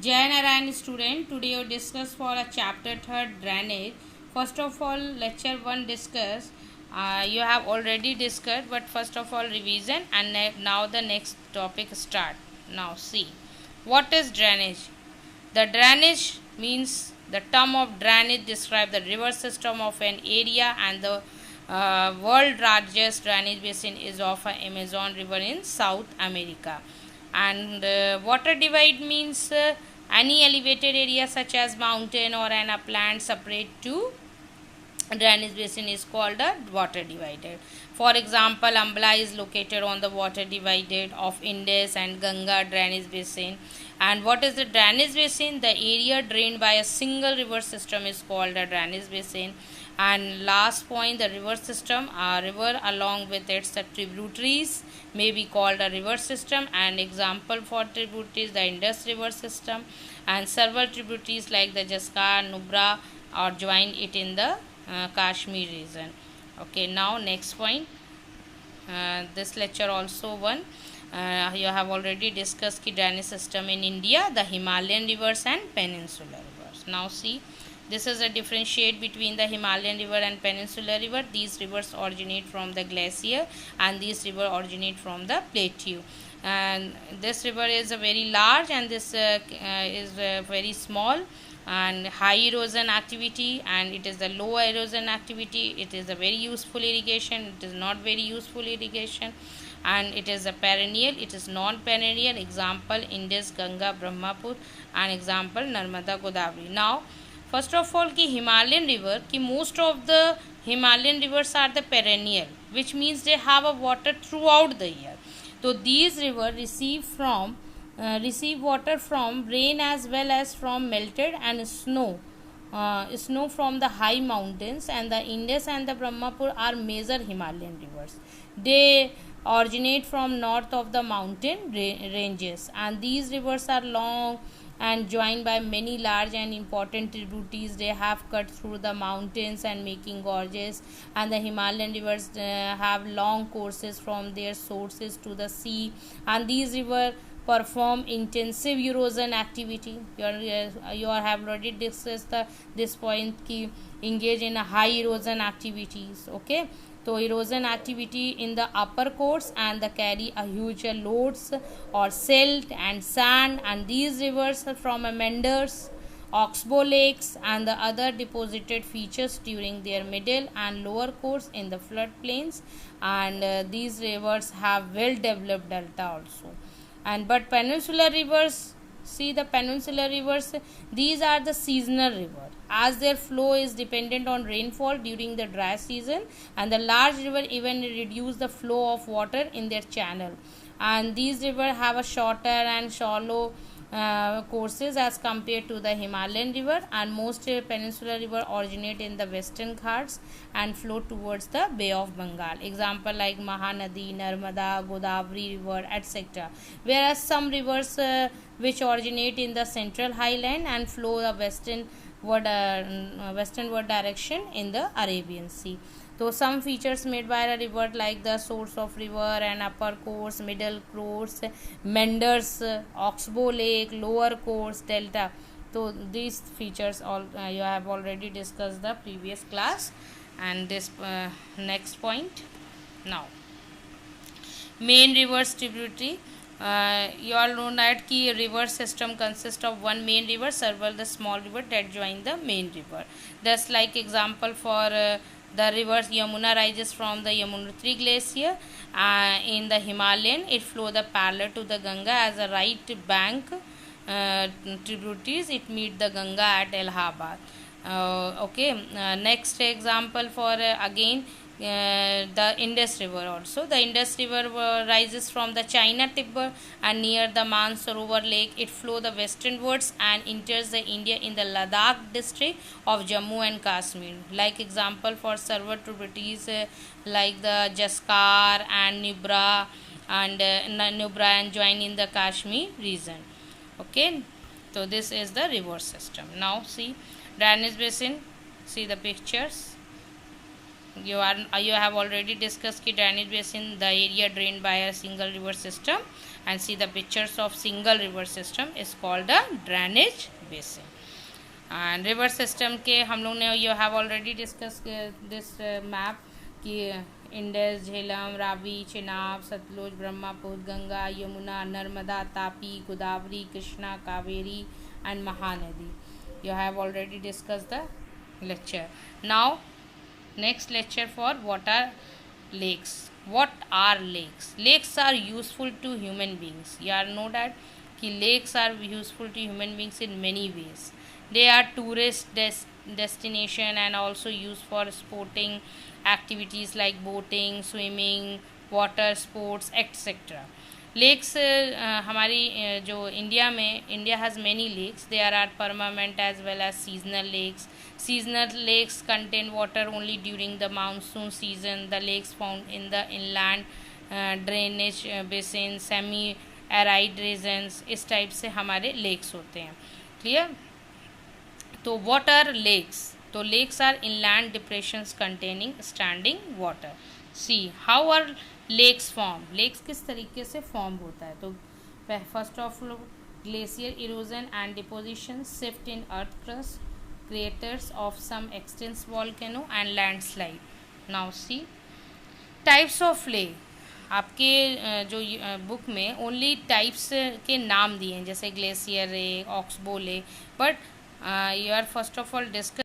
Jai Narayan student, today we discuss for a chapter 3rd drainage. First of all, lecture 1 discuss. You have already discussed, but first of all revision and now the next topic start. Now see, what is drainage? The drainage means the term of drainage describe the river system of an area, and the world largest drainage basin is of Amazon river in South America. And water divide means any elevated area such as mountain or an upland separate to drainage basin is called a water divider. For example, Ambala is located on the water divided of Indus and Ganga drainage basin. And what is the drainage basin? The area drained by a single river system is called a drainage basin. And last point, the river system, a river along with its tributaries may be called a river system. And example for tributaries, the Indus river system, and several tributaries like the Jaskar, Nubra or join it in the Kashmir region. Okay, now next point. This lecture also one. You have already discussed the drainage system in India, the Himalayan rivers and peninsular rivers. Now see, this is a differentiate between the Himalayan river and peninsular river. These rivers originate from the glacier and these river originate from the plateau. And this river is a very large and this is very small and high erosion activity, and it is the low erosion activity. It is a very useful irrigation, it is not very useful irrigation, and it is a perennial, it is non-perennial. Example Indus, Ganga, Brahmaputra, and example Narmada, Godavari. Now first of all, ki Himalayan river, ki most of the Himalayan rivers are the perennial, which means they have a water throughout the year. So these rivers receive water from rain as well as from melted and snow from the high mountains, and the Indus and the Brahmaputra are major Himalayan rivers. They originate from north of the mountain ranges, and these rivers are long and joined by many large and important tributaries. They have cut through the mountains and making gorges, and the Himalayan rivers have long courses from their sources to the sea, and these rivers perform intensive erosion activity. You have already discussed this point ki engage in a high erosion activities. Okay, so erosion activity in the upper course and the carry a huge loads or silt and sand, and these rivers from meanders, oxbow lakes and the other deposited features during their middle and lower course in the floodplains, and these rivers have well developed delta also. And but peninsular rivers, see the peninsular rivers, these are the seasonal river as their flow is dependent on rainfall during the dry season, and the large river even reduce the flow of water in their channel, and these rivers have a shorter and shallow courses as compared to the Himalayan river, and most peninsular river originate in the western Ghats and flow towards the Bay of Bengal. Example like Mahanadi, Narmada, Godavari river, etc. Whereas some rivers which originate in the central highland and flow the westernward direction in the Arabian Sea. So some features made by a river like the source of river and upper course, middle course, meanders, oxbow lake, lower course, delta. So these features all you have already discussed the previous class, and this next point. Now main rivers tributary. You all know that ki river system consists of one main river, several the small river that join the main river. Thus, like example for the river Yamuna rises from the Yamunotri glacier in the Himalayan. It flows the parallel to the Ganga as a right bank tributaries. It meet the Ganga at Allahabad. Next example for again the Indus river also. The Indus river rises from the China Tibet and near the Mansarovar lake. It flows the westernwards and enters the India in the Ladakh district of Jammu and Kashmir. Like example for several tributaries like the Jaskar and Nubra and join in the Kashmir region. Okay, so this is the river system. Now see drainage basin, see the pictures. you have already discussed ki drainage basin, the area drained by a single river system, and see the pictures of single river system is called a drainage basin. And river system के हम लोग ने you have already discussed this map कि Indus, Jhelum, Ravi, Chenab, Sutlej, Brahmaputra, Ganga, Yamuna, Narmada, Tapi, Godavari, Krishna, Kaveri and Mahanadi. You have already discussed the lecture. Now next lecture for what are lakes. What are lakes? Lakes are useful to human beings. You all know that कि lakes are useful to human beings in many ways. They are tourist destination and also used for sporting activities like boating, swimming, water sports, etc. Lakes हमारी जो India में India has many lakes. There are permanent as well as seasonal lakes. Seasonal lakes contain water only during the monsoon season. The lakes found in the inland drainage basin, semi arid regions, इस type से हमारे lakes होते हैं. Clear. तो what are lakes? तो lakes are inland depressions containing standing water. See how are lakes form. lakes किस तरीके से फॉर्म होता है. तो first of glacier erosion and deposition, shift in earth crust, craters of some extent volcano and landslide. Now see types of lake. आपके जो book में only types के नाम दिए हैं जैसे glacier lake, oxbow lake, but you are first of all discuss